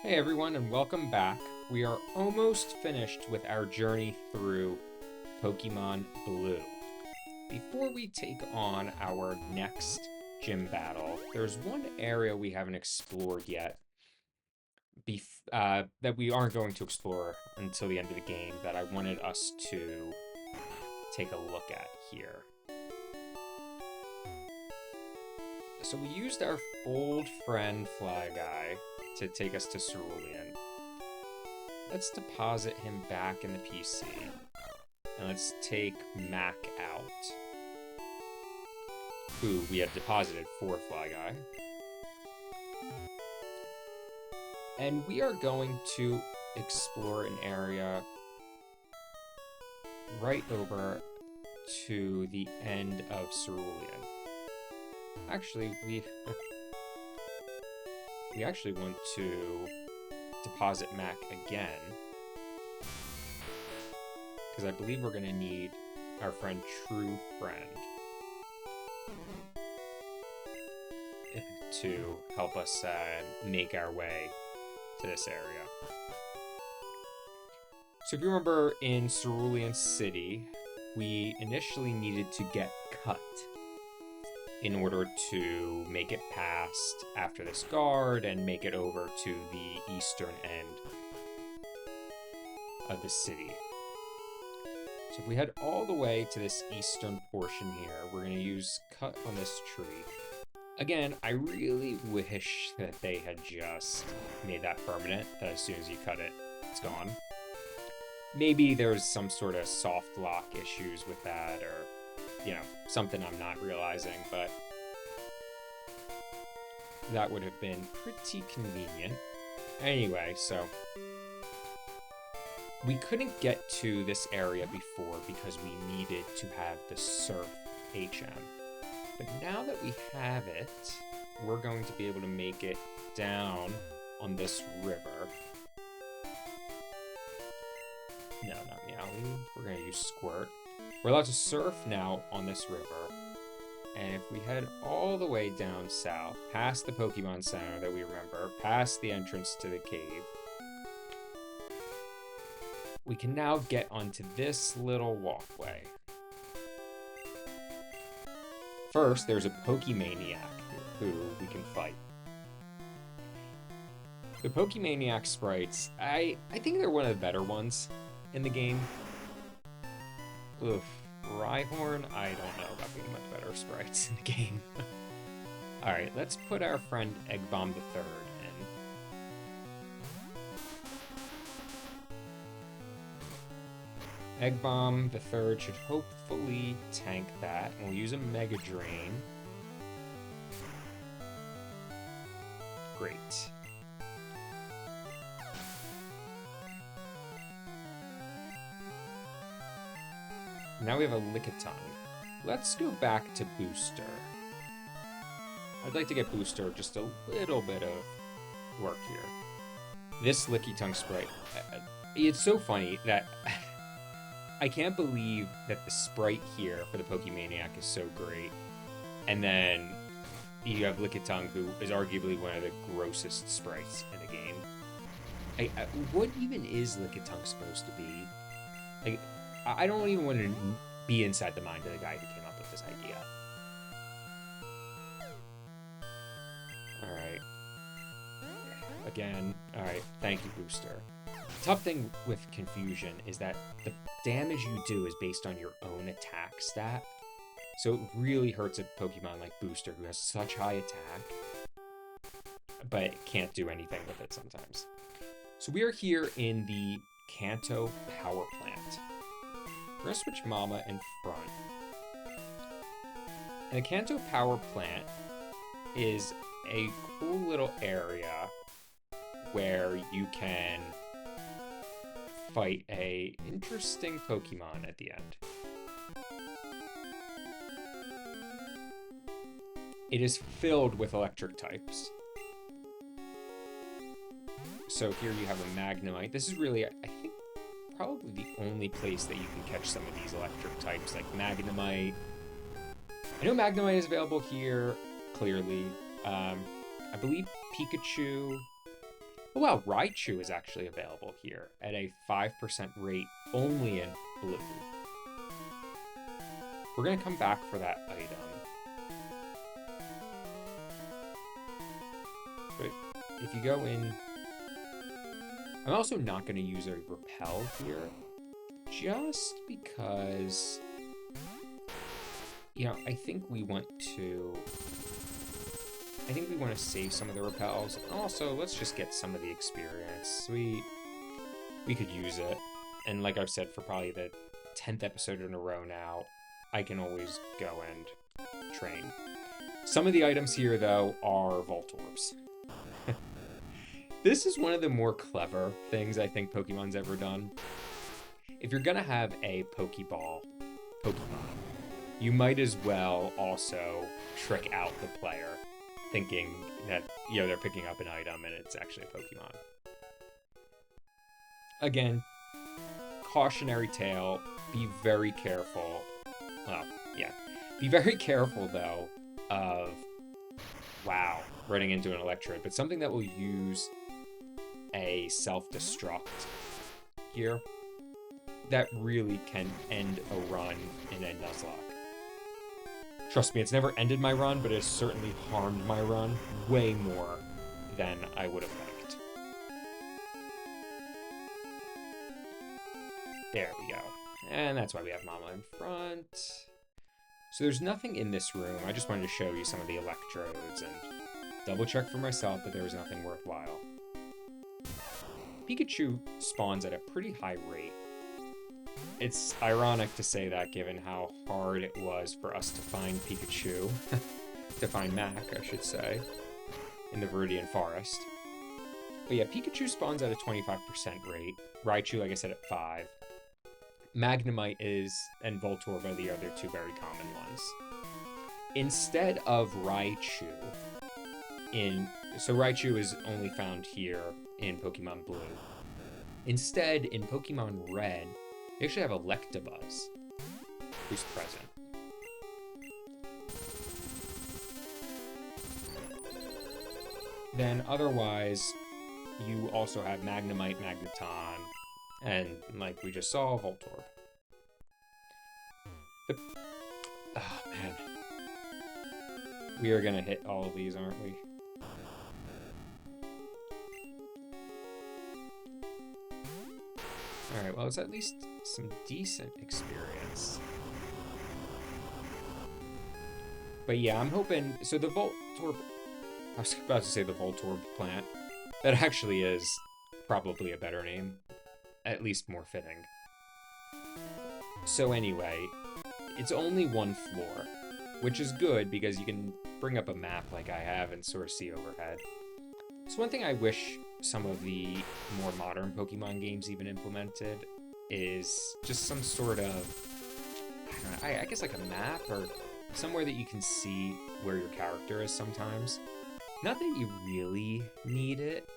Hey everyone, and welcome back. We are almost finished with our journey through Pokemon Blue. Before we take on our next gym battle, there's one area we haven't explored yet that we aren't going to explore until the end of the game that I wanted us to take a look at here. So we used our old friend Fly Guy to take us to Cerulean. Let's deposit him back in the PC. And let's take Mac out, who we had deposited for Fly Guy. And we are going to explore an area right over to the end of Cerulean. Actually, we actually want to deposit Mac again, because I believe we're going to need our friend True Friend to help us make our way to this area. So if you remember, in Cerulean City, we initially needed to get cut in order to make it past after this guard and make it over to the eastern end of the city. So if we head all the way to this eastern portion here, we're going to use cut on this tree. Again, I really wish that they had just made that permanent, that as soon as you cut it, it's gone. Maybe there's some sort of soft lock issues with that, or something I'm not realizing, but that would have been pretty convenient. Anyway, so we couldn't get to this area before because we needed to have the Surf HM. But now that we have it, we're going to be able to make it down on this river. No, not Meowth. We're going to use Squirt. We're allowed to surf now on this river. And if we head all the way down south, past the Pokemon Center that we remember, past the entrance to the cave, we can now get onto this little walkway. First, there's a Pokemaniac who we can fight. The Pokemaniac sprites, I think they're one of the better ones in the game. Oof. Rhyhorn, I don't know about being much better sprites in the game. Alright, let's put our friend Eggbomb the Third in. Eggbomb the Third should hopefully tank that, and we'll use a Mega Drain. Great. Now we have a Lickitung. Let's go back to Booster. I'd like to get Booster just a little bit of work here. This Lickitung sprite, it's so funny that I can't believe that the sprite here for the Pokemaniac is so great. And then you have Lickitung, who is arguably one of the grossest sprites in the game. What even is Lickitung supposed to be? Like, I don't even want to be inside the mind of the guy who came up with this idea. Alright. Again, alright, thank you, Booster. The tough thing with Confusion is that the damage you do is based on your own attack stat. So it really hurts a Pokemon like Booster, who has such high attack, but can't do anything with it sometimes. So we are here in the Kanto Power Plant. We're going to switch Mama in front. And the Kanto Power Plant is a cool little area where you can fight a interesting Pokemon at the end. It is filled with electric types. So here you have a Magnemite. This is really, I think, probably the only place that you can catch some of these electric types, like Magnemite. I know Magnemite is available here, clearly. I believe Pikachu Oh wow, Raichu is actually available here at a 5% rate only in blue. We're gonna come back for that item. But if you go in... I'm also not gonna use a repel here, just because... You know, I think we want to save some of the repels. Also, let's just get some of the experience. We could use it. And like I've said for probably the 10th episode in a row now, I can always go and train. Some of the items here, though, are Voltorbs. This is one of the more clever things I think Pokemon's ever done. If you're gonna have a Pokeball Pokemon, you might as well also trick out the player, thinking that, you know, they're picking up an item and it's actually a Pokemon. Again, cautionary tale, be very careful. Well, yeah. Be very careful, though, of, wow, running into an Electrode, but something that will use a self-destruct here that really can end a run in a Nuzlocke. Trust me, it's never ended my run, but it has certainly harmed my run way more than I would have liked. There we go. And that's why we have Mama in front. So there's nothing in this room. I just wanted to show you some of the Electrodes and double check for myself that there was nothing worthwhile. Pikachu spawns at a pretty high rate. It's ironic to say that given how hard it was for us to find Pikachu, to find Mac, I should say, in the Viridian Forest. But yeah, Pikachu spawns at a 25% rate. Raichu, like I said, at 5. Magnemite and Voltorb are the other two very common ones. Instead of Raichu, so Raichu is only found here in Pokemon Blue. Instead, in Pokemon Red, they actually have Electabuzz, who's present. Then otherwise, you also have Magnemite, Magneton, and like we just saw, Voltorb. Oh man. We are gonna hit all of these, aren't we? Alright, well, it's at least some decent experience. But yeah, I'm hoping... So the Voltorb... I was about to say the Voltorb plant. That actually is probably a better name. At least more fitting. So anyway, it's only one floor, which is good because you can bring up a map like I have and sort of see overhead. So one thing I wish some of the more modern Pokemon games even implemented is just some sort of, I don't know, I guess like a map or somewhere that you can see where your character is sometimes. Not that you really need it.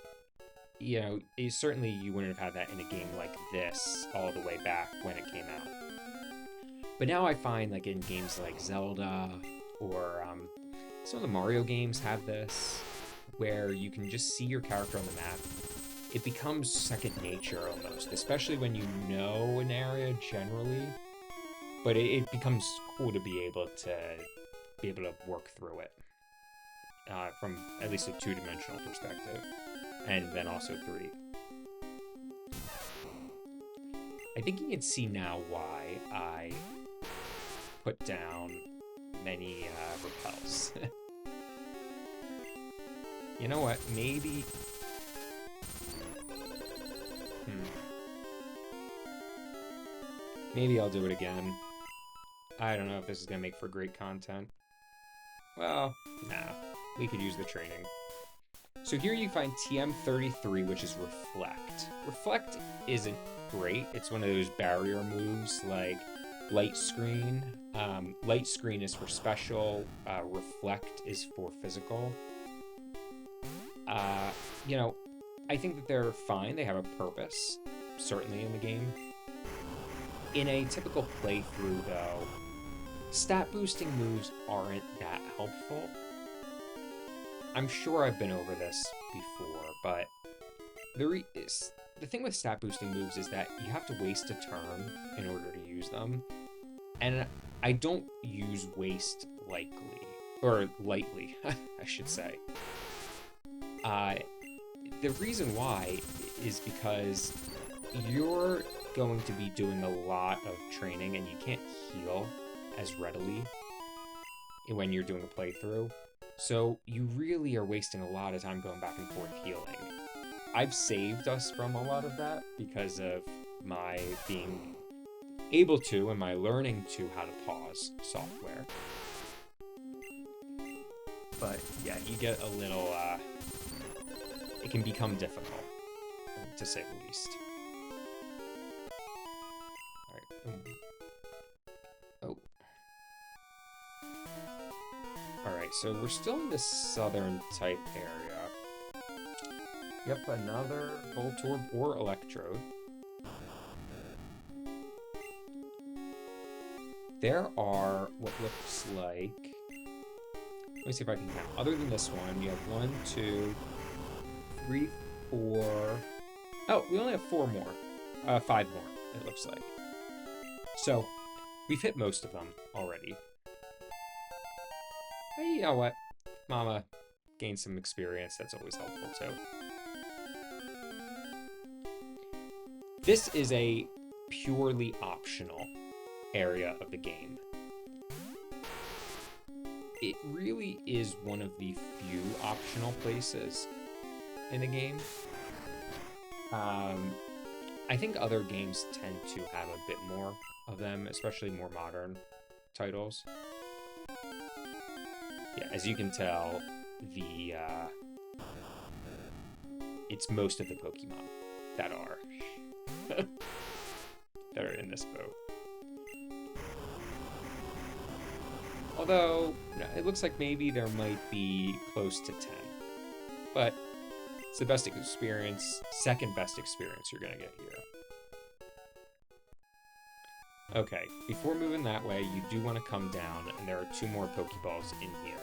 You know, certainly you wouldn't have had that in a game like this all the way back when it came out. But now I find like in games like Zelda or some of the Mario games have this, where you can just see your character on the map. It becomes second nature almost, especially when you know an area generally. But it becomes cool to be able to work through it from at least a 2-dimensional perspective, and then also 3. I think you can see now why I put down many repels. You know what? Maybe... Maybe I'll do it again. I don't know if this is going to make for great content. Well, nah. We could use the training. So here you find TM33, which is Reflect. Reflect isn't great. It's one of those barrier moves like Light Screen. Light Screen is for special. Reflect is for physical. You know, I think that they're fine. They have a purpose, certainly in the game. In a typical playthrough, though, stat boosting moves aren't that helpful. I'm sure I've been over this before, but The thing with stat boosting moves is that you have to waste a turn in order to use them. And I don't use waste lightly, I should say. The reason why is because you're going to be doing a lot of training and you can't heal as readily when you're doing a playthrough. So you really are wasting a lot of time going back and forth healing. I've saved us from a lot of that because of my being able to and my learning to how to pause software. But yeah, you get a little, it can become difficult, to say the least. Alright. Oh. Alright, so we're still in this southern type area. Yep, another Voltorb or Electrode. There are what looks like... Let me see if I can count. Other than this one, you have 1, 2, 3, 4... Oh, we only have 4 more. 5 more, it looks like. So, we've hit most of them already. Hey, you know what? Mama gained some experience. That's always helpful, too. This is a purely optional area of the game. It really is one of the few optional places in the game. I think other games tend to have a bit more of them, especially more modern titles. Yeah, as you can tell, it's most of the Pokemon that are that are in this boat. Although, it looks like maybe there might be close to 10. But it's the best experience, second best experience you're gonna get here. Okay, before moving that way, you do want to come down, and there are 2 more Pokeballs in here.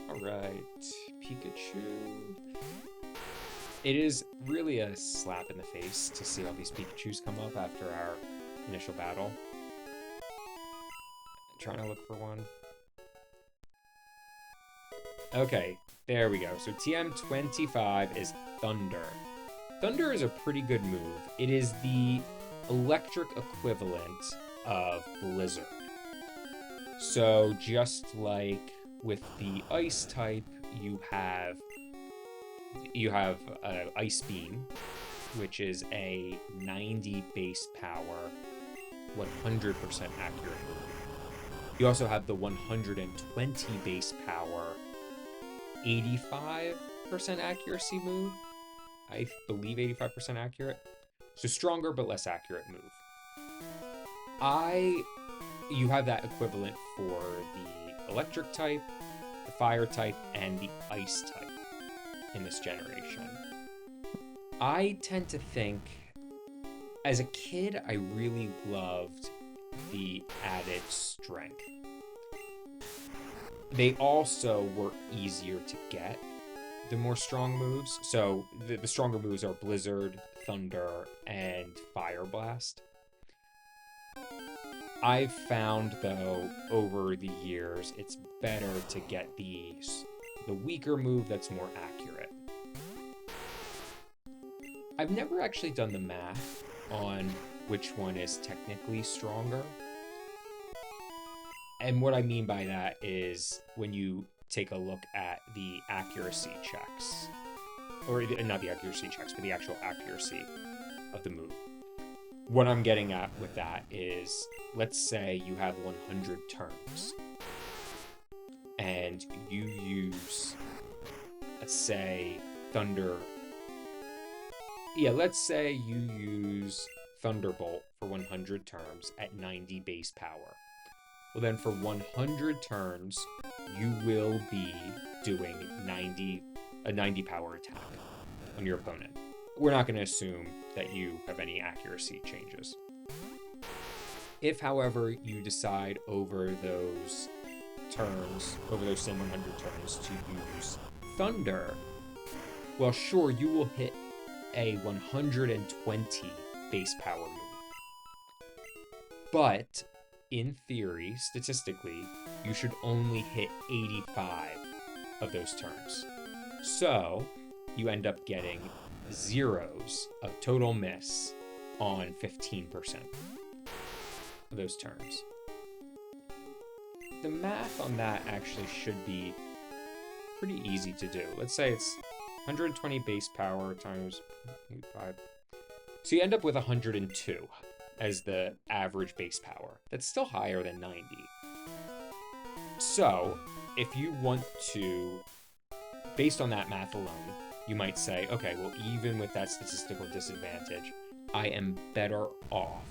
Alright, Pikachu. It is really a slap in the face to see all these Pikachus come up after our initial battle. I'm trying to look for one. Okay, there we go. So TM25 is Thunder. Thunder is a pretty good move. It is the electric equivalent of Blizzard. So just like with the Ice type, you have Ice Beam, which is a 90 base power, 100% accurate move. You also have the 120 base power, 85% accuracy move. I believe 85% accurate. So stronger but less accurate move. You have that equivalent for the electric type, the fire type, and the ice type in this generation. I tend to think, as a kid, I really loved the added strength. They also were easier to get, the more strong moves. So the stronger moves are Blizzard, Thunder, and Fire Blast. I've found, though, over the years, it's better to get the weaker move that's more accurate. I've never actually done the math on which one is technically stronger. And what I mean by that is when you take a look at the accuracy checks, or not the accuracy checks, but the actual accuracy of the move. What I'm getting at with that is, let's say you have 100 turns and you use, let's say, let's say you use Thunderbolt for 100 turns at 90 base power. Well, then for 100 turns, you will be doing a 90 power attack on your opponent. We're not going to assume that you have any accuracy changes. If, however, you decide over those turns, over those same 100 turns, to use Thunder, well, sure, you will hit a 120 base power move. But, in theory, statistically, you should only hit 85 of those turns. So, you end up getting zeros of total miss on 15% of those turns. The math on that actually should be pretty easy to do. Let's say it's 120 base power times 5. So you end up with 102 as the average base power. That's still higher than 90. So if you want to, based on that math alone, you might say, okay, well, even with that statistical disadvantage, I am better off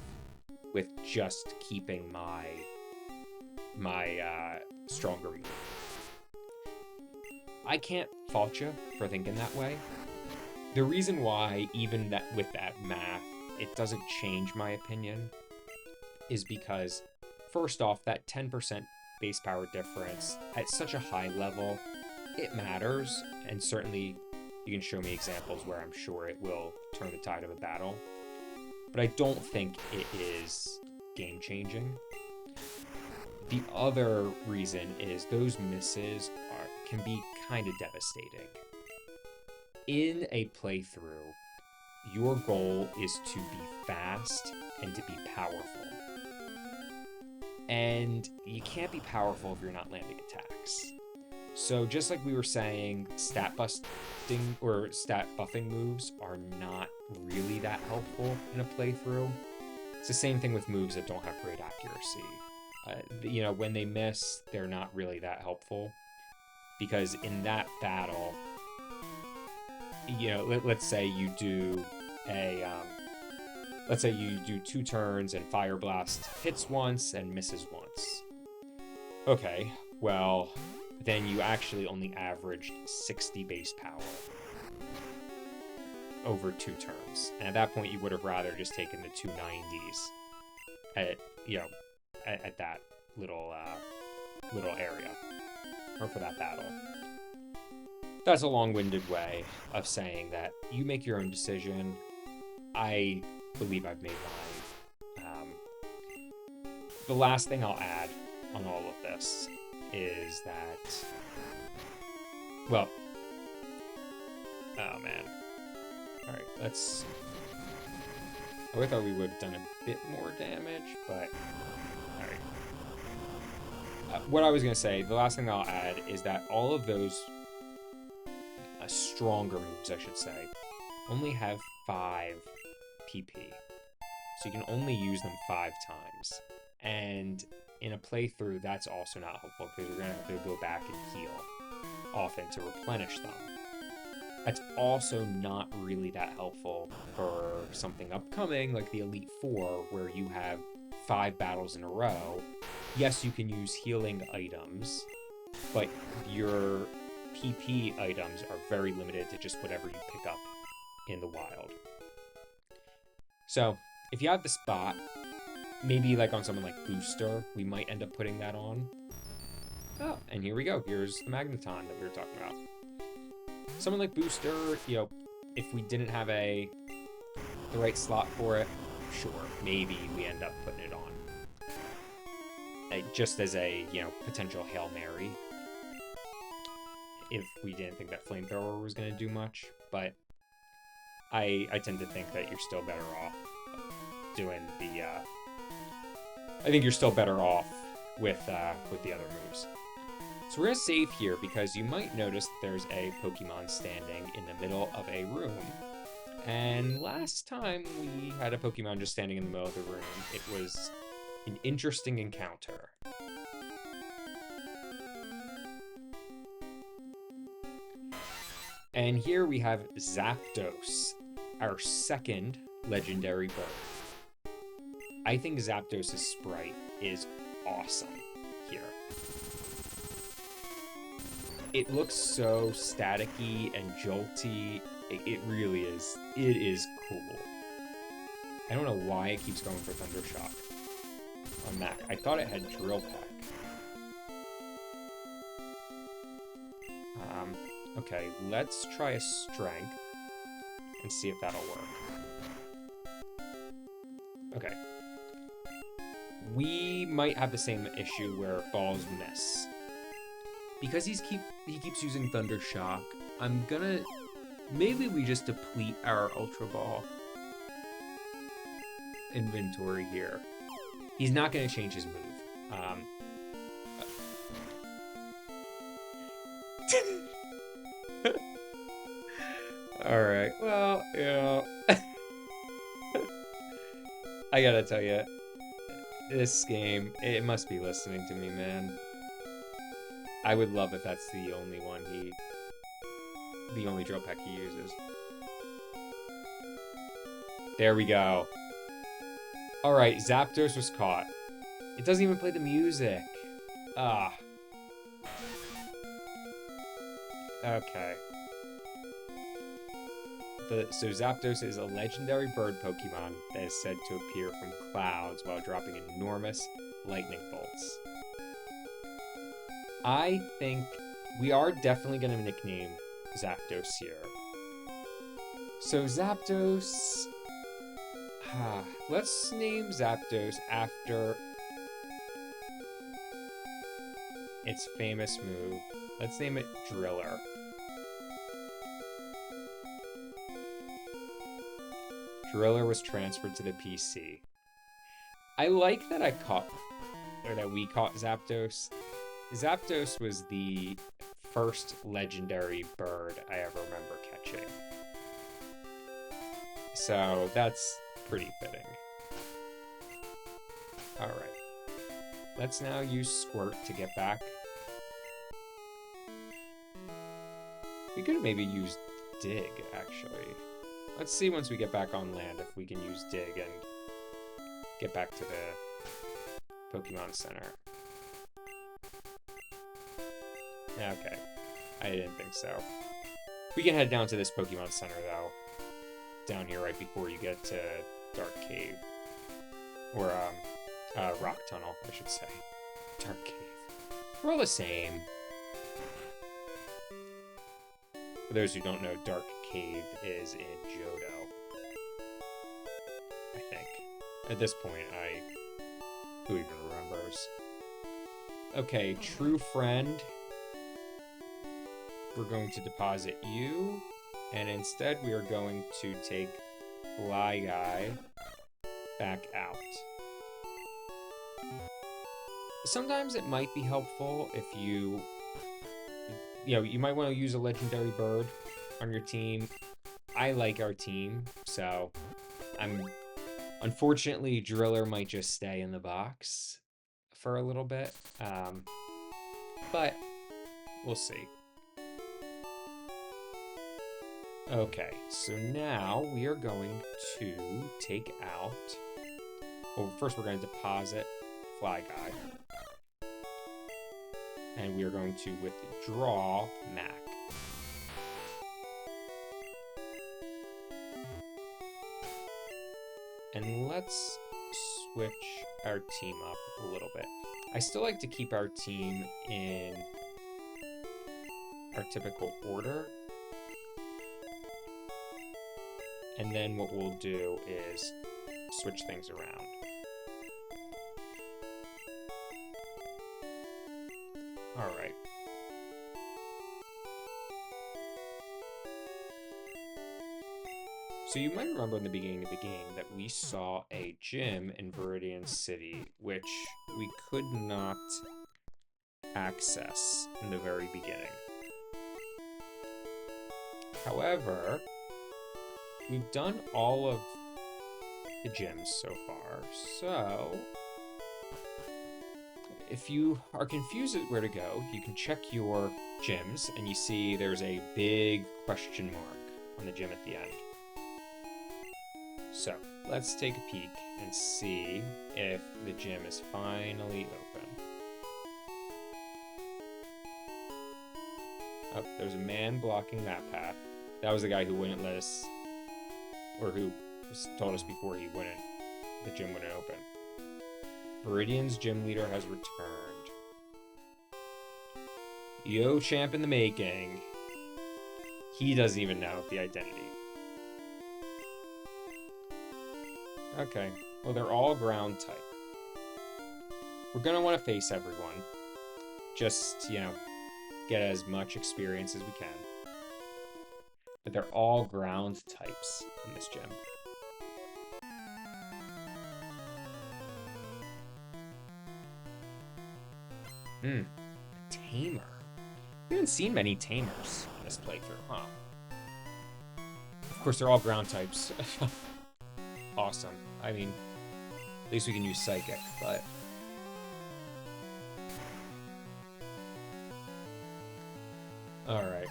with just keeping my stronger move. I can't fault you for thinking that way. The reason why, even that with that math, it doesn't change my opinion is because, first off, that 10% base power difference at such a high level, it matters, and certainly you can show me examples where I'm sure it will turn the tide of a battle, but I don't think it is game-changing. The other reason is those misses can be kind of devastating. In a playthrough, your goal is to be fast and to be powerful. And you can't be powerful if you're not landing attacks. So just like we were saying, stat busting or stat buffing moves are not really that helpful in a playthrough. It's the same thing with moves that don't have great accuracy. When they miss, they're not really that helpful, because in that battle, let's say you do let's say you do 2 turns and Fire Blast hits once and misses once. Okay, well, then you actually only averaged 60 base power over 2 turns. And at that point, you would have rather just taken the 290s at that little area, or for that battle. That's a long-winded way of saying that you make your own decision. I believe I've made mine. The last thing I'll add on all of this is that, well, oh man. All right, let's. I thought we would have done a bit more damage, but all right. What I was gonna say, the last thing I'll add is that all of those stronger moves, I should say, only have 5 PP. So you can only use them 5 times. And in a playthrough, that's also not helpful because you're going to have to go back and heal often to replenish them. That's also not really that helpful for something upcoming like the Elite Four, where you have 5 battles in a row. Yes, you can use healing items, but your PP items are very limited to just whatever you pick up in the wild. So, if you have the spot, maybe like on someone like Booster, we might end up putting that on. Oh, and here we go. Here's the Magneton that we were talking about. Someone like Booster, if we didn't have the right slot for it, sure, maybe we end up putting it on. Just as a, potential Hail Mary. If we didn't think that Flamethrower was going to do much, but I tend to think that you're still better off doing the, I think you're still better off with the other moves. So we're going to save here because you might notice there's a Pokemon standing in the middle of a room. And last time we had a Pokemon just standing in the middle of the room, it was an interesting encounter. And here we have Zapdos, our second legendary bird. I think Zapdos' sprite is awesome here. It looks so staticky and jolty. It really is. It is cool. I don't know why it keeps going for Thunder Shock on Mac. I thought it had Drill Peck. Okay, let's try a strength and see if that'll work. Okay. We might have the same issue where balls miss. Because he keeps using Thunder Shock, I'm gonna... Maybe we just deplete our Ultra Ball inventory here. He's not gonna change his move. Alright, well, yeah. I gotta tell you, this game, it must be listening to me, man. I would love if that's the only drill peck he uses. There we go. Alright, Zapdos was caught. It doesn't even play the music. Ah. Okay. So Zapdos is a legendary bird Pokemon that is said to appear from clouds while dropping enormous lightning bolts. I think we are definitely going to nickname Zapdos here. So Zapdos... let's name Zapdos after its famous move. Let's name it Driller. Driller was transferred to the PC. I like that we caught Zapdos. Zapdos was the first legendary bird I ever remember catching. So that's pretty fitting. Alright. Let's now use Squirt to get back. We could have maybe used Dig, actually. Let's see once we get back on land if we can use Dig and get back to the Pokemon Center. Okay. I didn't think so. We can head down to this Pokemon Center, though. Down here right before you get to Dark Cave. Or, Rock Tunnel, I should say. Dark Cave. We're all the same. For those who don't know, Dark Cave is in Johto. I think. At this point, who even remembers? Okay, True Friend. We're going to deposit you. And instead, we are going to take Fly Guy back out. Sometimes it might be helpful if you might want to use a legendary bird on your team. I like our team, so unfortunately, Driller might just stay in the box for a little bit, but we'll see. Okay, so now we are going to take out... Well, first we're going to deposit Fly Guy. And we are going to withdraw Mac. And let's switch our team up a little bit. I still like to keep our team in our typical order. And then what we'll do is switch things around. All right. So you might remember in the beginning of the game that we saw a gym in Viridian City, which we could not access in the very beginning. However, we've done all of the gyms so far, so if you are confused at where to go, you can check your gyms, and you see there's a big question mark on the gym at the end. So, let's take a peek and see if the gym is finally open. Oh, there's a man blocking that path. That was the guy who wouldn't let us, or who told us before the gym wouldn't open. Viridian's gym leader has returned. Yo, champ in the making. He doesn't even know the identity. Okay, well, they're all ground type. We're gonna want to face everyone. Just, you know, get as much experience as we can. But they're all ground types in this gym. Tamer. We haven't seen many tamers in this playthrough, huh? Of course, they're all ground types. Awesome. I mean, at least we can use Psychic, but... Alright.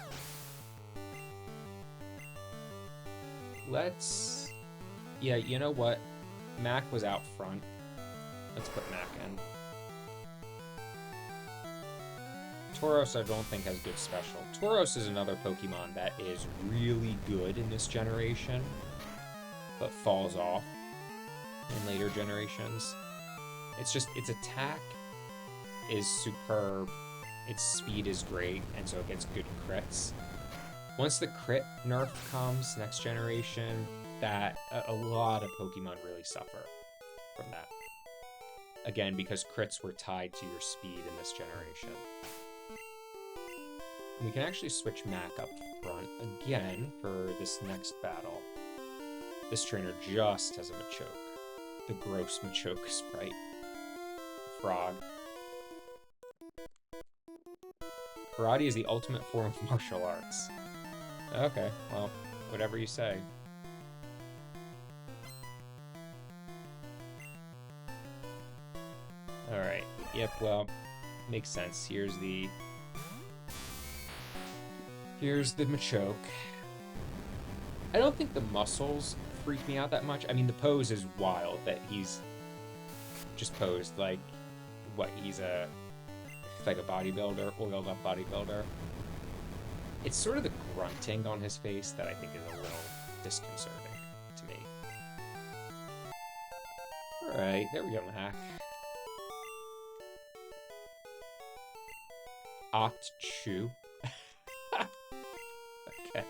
Let's... Yeah, you know what? Mac was out front. Let's put Mac in. Tauros, I don't think has good special. Tauros is another Pokemon that is really good in this generation, but falls off in later generations. It's just, its attack is superb, its speed is great, and so it gets good crits. Once the crit nerf comes next generation, that a lot of Pokemon really suffer from that. Again, because crits were tied to your speed in this generation. And we can actually switch Mac up front again for this next battle. This trainer just has a Machoke. The gross Machoke sprite. Frog. Karate is the ultimate form of martial arts. Okay, well, whatever you say. Alright, yep, well, makes sense. Here's the Machoke. I don't think the muscles freak me out that much. I mean, the pose is wild that he's just posed like, what, he's like a bodybuilder, oiled up bodybuilder. It's sort of the grunting on his face that I think is a little disconcerting to me. Alright, there we go, Mac. Otchu. Okay.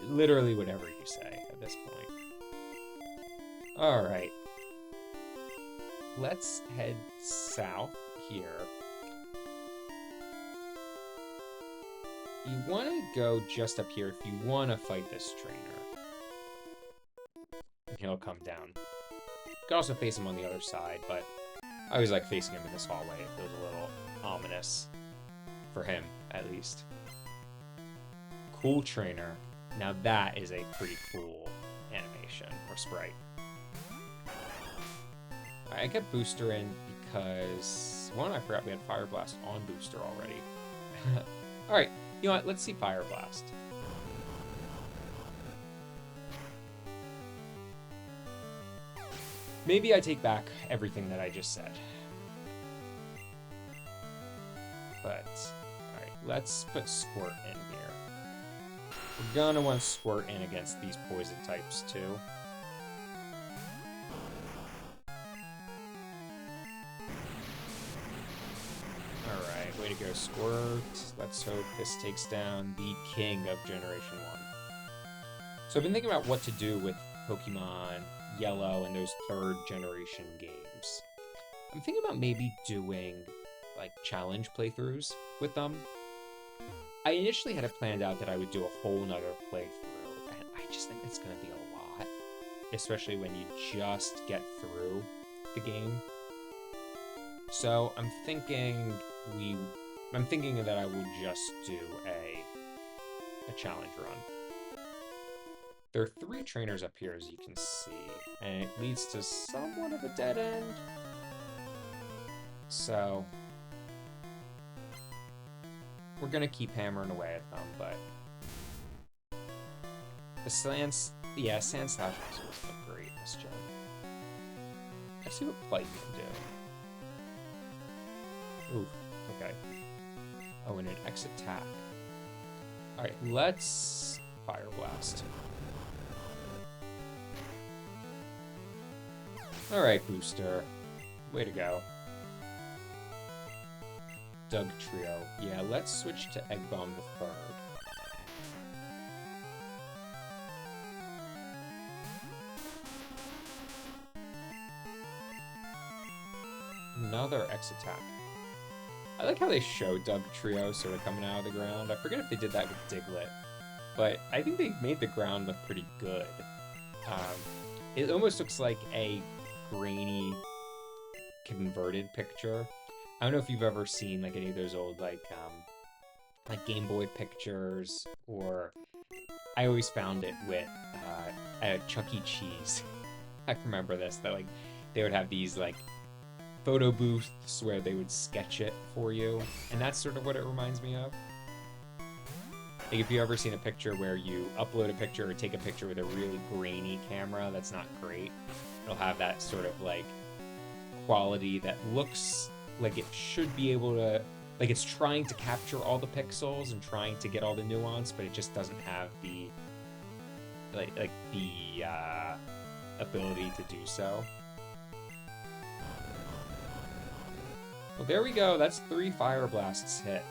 Literally whatever you say at this point. Alright. Let's head south here. You want to go just up here if you want to fight this trainer. And he'll come down. You can also face him on the other side, but I always like facing him in this hallway. It feels a little ominous. For him, at least. Cool trainer. Now that is a pretty cool animation, or sprite. Alright, I kept Booster in because... One, I forgot we had Fire Blast on Booster already. Alright, you know what? Let's see Fire Blast. Maybe I take back everything that I just said. But... Let's put Squirt in here. We're gonna want Squirt in against these poison types, too. Alright, way to go, Squirt. Let's hope this takes down the king of Generation 1. So I've been thinking about what to do with Pokemon Yellow and those third generation games. I'm thinking about maybe doing, like, challenge playthroughs with them. I initially had it planned out that I would do a whole nother playthrough, and I just think it's going to be a lot, especially when you just get through the game. So I'm thinking that I will just do a challenge run. There are 3 trainers up here, as you can see, and it leads to somewhat of a dead end. So we're gonna keep hammering away at them, but the Sand Slash also doesn't look great in this gen. Let's see what Blight can do. Oof, okay. Oh, and an X attack. Alright, let's Fire Blast. Alright, Booster. Way to go. Doug Trio. Yeah, let's switch to Egg Bomb the Third. Another X attack. I like how they show Doug Trio sort of coming out of the ground. I forget if they did that with Diglett, but I think they made the ground look pretty good. It almost looks like a grainy converted picture. I don't know if you've ever seen like any of those old like Game Boy pictures, or I always found it with Chuck E. Cheese. I remember this, that like they would have these like photo booths where they would sketch it for you, and that's sort of what it reminds me of. Like if you've ever seen a picture where you upload a picture or take a picture with a really grainy camera that's not great, it'll have that sort of like quality that looks like it should be able to, like it's trying to capture all the pixels and trying to get all the nuance, but it just doesn't have the the ability to do so. Well, there we go. That's 3 Fire Blasts hit.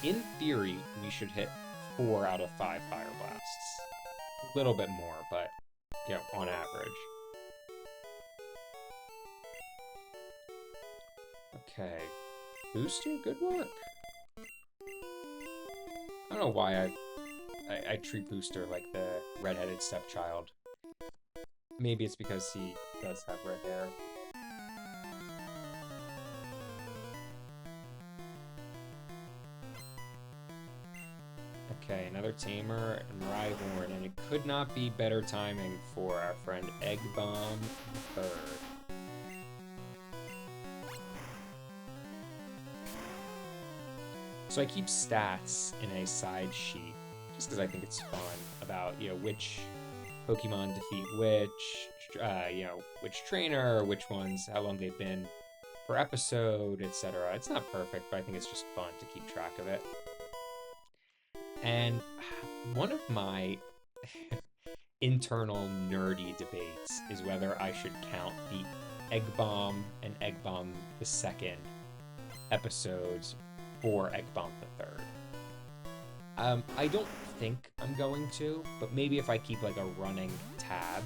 In theory, we should hit 4 out of 5 Fire Blasts. A little bit more, but, yeah, on average. Okay. Booster, good work. I don't know why I treat Booster like the redheaded stepchild. Maybe it's because he does have red hair. Okay, another Tamer and Rhyhorn, and it could not be better timing for our friend Egg Bomb the Third. So I keep stats in a side sheet, just because I think it's fun, about, you know, which Pokemon defeat which, you know, which trainer, which ones, how long they've been per episode, etc. It's not perfect, but I think it's just fun to keep track of it. And one of my internal nerdy debates is whether I should count the Egg Bomb and Egg Bomb the Second episodes for Egg Bomb the Third. I don't think I'm going to, but maybe if I keep like a running tab,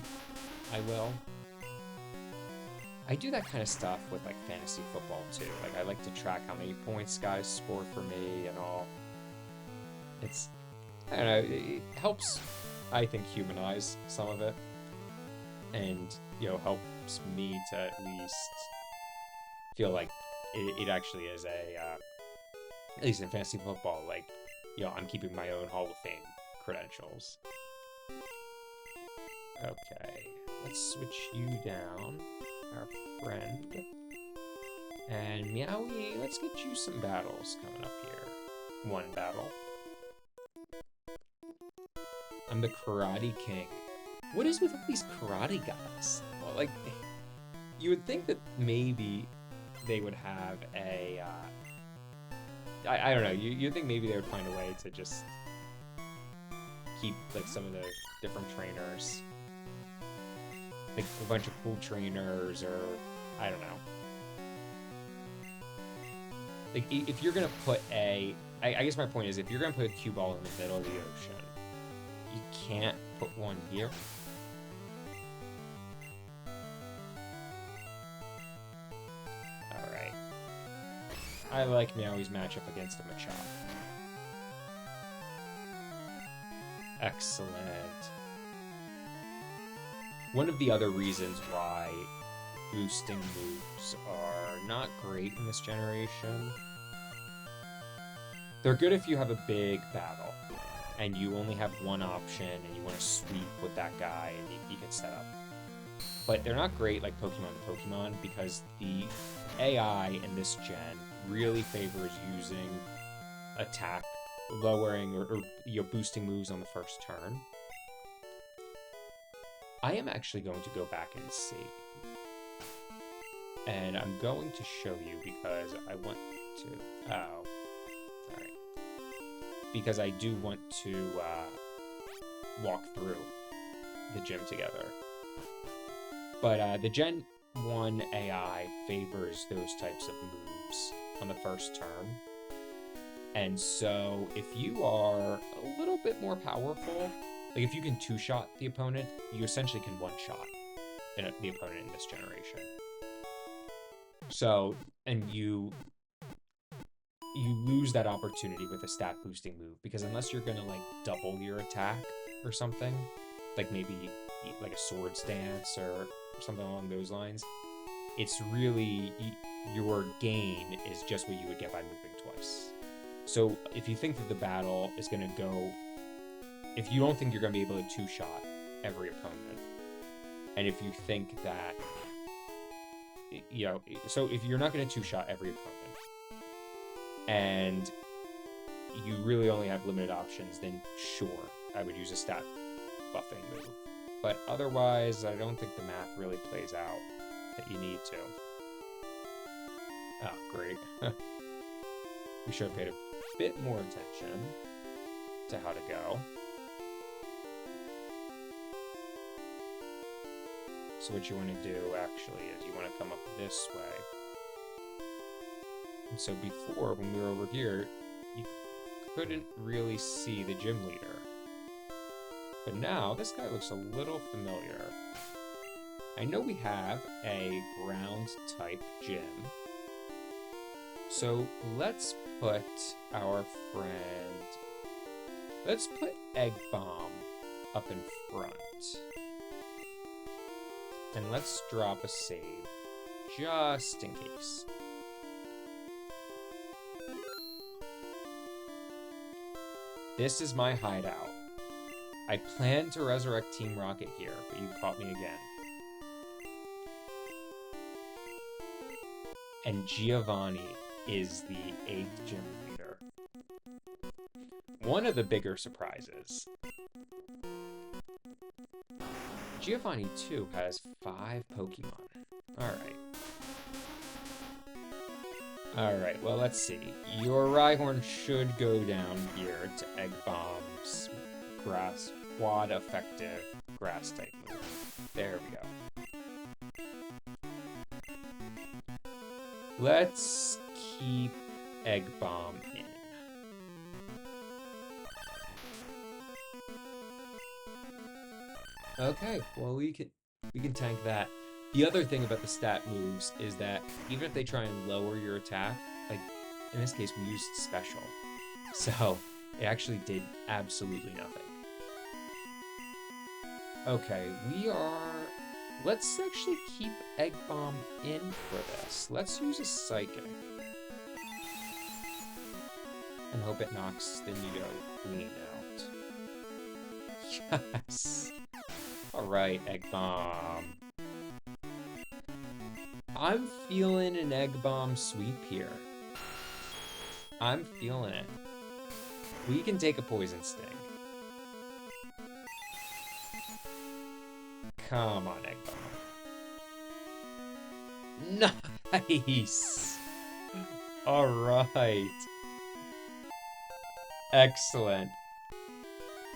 I will. I do that kind of stuff with like fantasy football too. Like I like to track how many points guys score for me and all. It's, I don't know, it helps, I think, humanize some of it. And, you know, helps me to at least feel like it actually is a, at least in fantasy football, like, you know, I'm keeping my own Hall of Fame credentials. Okay, let's switch you down, our friend. And Meowie, let's get you some battles coming up here. One battle. I'm the Karate King. What is with all these karate guys? Well, like, you would think that maybe they would have a, I don't know, you'd think maybe they would find a way to just keep, like, some of the different trainers. Like, a bunch of cool trainers, or, I don't know. Like, if you're gonna put I guess my point is, if you're gonna put a cue ball in the middle of the ocean, you can't put one here. Alright. I like Meowie's matchup against a Machop. Excellent. One of the other reasons why boosting moves are not great in this generation, they're good if you have a big battle and you only have one option and you want to sweep with that guy and you can set up. But they're not great like Pokemon to Pokemon because the AI in this gen really favors using attack, lowering or you know, boosting moves on the first turn. I am actually going to go back and save. And I'm going to show you because I want to... Oh. Sorry. Because I do want to walk through the gym together. But the Gen 1 AI favors those types of moves. on the first turn. And so if you are a little bit more powerful, like if you can two-shot the opponent, you essentially can one-shot the opponent in this generation. So, and you lose that opportunity with a stat boosting move, because unless you're gonna like double your attack or something, like maybe like a sword stance or something along those lines, it's really, your gain is just what you would get by moving twice. So if you think that the battle is gonna go, if you don't think you're gonna be able to two-shot every opponent, and if you think that, you know, so if you're not gonna two-shot every opponent, and you really only have limited options, then sure, I would use a stat buffing move. But otherwise, I don't think the math really plays out that you need to. Oh, great. We should have paid a bit more attention to how to go. So what you want to do, actually, is you want to come up this way. And so before, when we were over here, you couldn't really see the gym leader. But now, this guy looks a little familiar. I know we have a ground-type gym. So let's put our friend... Let's put Egg Bomb up in front. And let's drop a save, just in case. This is my hideout. I planned to resurrect Team Rocket here, but you caught me again. And Giovanni is the 8th gym leader. One of the bigger surprises. Giovanni, too, has 5 Pokemon. Alright, well, let's see. Your Rhyhorn should go down here to Egg Bomb's grass, quad effective grass type move. There we go. Let's keep Egg Bomb in. Okay, well, we can tank that. The other thing about the stat moves is that even if they try and lower your attack, like in this case we used special, so it actually did absolutely nothing. Okay, let's actually keep Egg Bomb in for this. Let's use a Psychic. And hope it knocks the Nido Queen out. Yes! Alright, Egg Bomb. I'm feeling an Egg Bomb sweep here. I'm feeling it. We can take a Poison Sting. Come on, Egg Bomb. Nice! Alright. Excellent.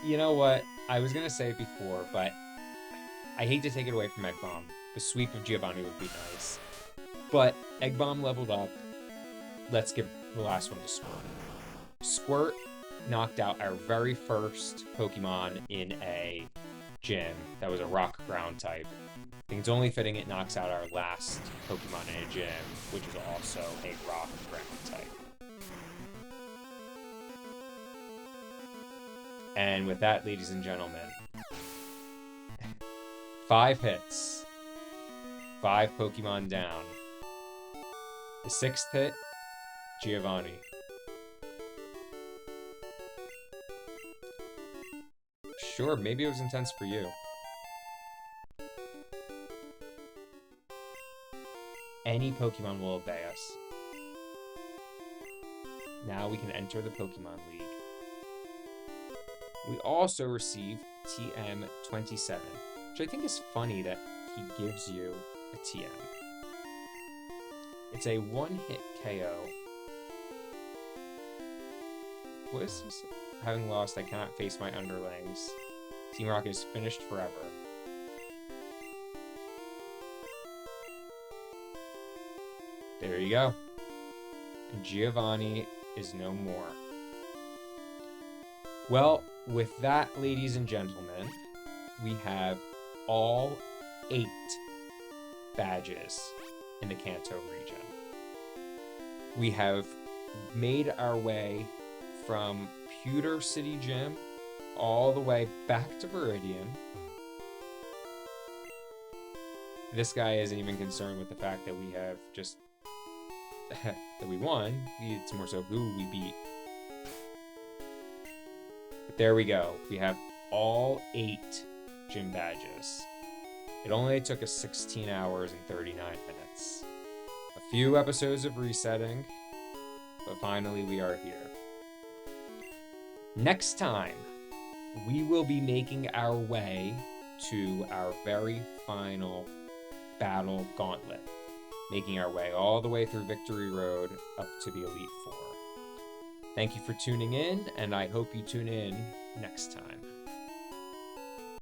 You know what? I was gonna say it before, but I hate to take it away from Egg Bomb. The sweep of Giovanni would be nice. But Egg Bomb leveled up. Let's give the last one to Squirt. Squirt knocked out our very first Pokemon in a gym that was a rock ground type. I think it's only fitting it knocks out our last Pokemon in a gym, which is also a rock ground type. And with that, ladies and gentlemen, 5 hits, 5 Pokemon down. The 6th hit, Giovanni. Sure, maybe it was intense for you. Any Pokemon will obey us. Now we can enter the Pokemon League. We also receive TM27, which I think is funny that he gives you a TM. It's a 1-hit KO. What is this? Having lost, I cannot face my underlings. Team Rocket is finished forever. There you go. and Giovanni is no more. Well, with that, ladies and gentlemen, we have all 8 badges in the Kanto region. We have made our way from Pewter City Gym all the way back to Viridian. This guy isn't even concerned with the fact that we have just that we won. It's more so who we beat. But there we go. We have all 8 gym badges. It only took us 16 hours and 39 minutes. A few episodes of resetting, but finally we are here. Next time, we will be making our way to our very final battle gauntlet, making our way all the way through Victory Road up to the Elite Four. Thank you for tuning in, and I hope you tune in next time.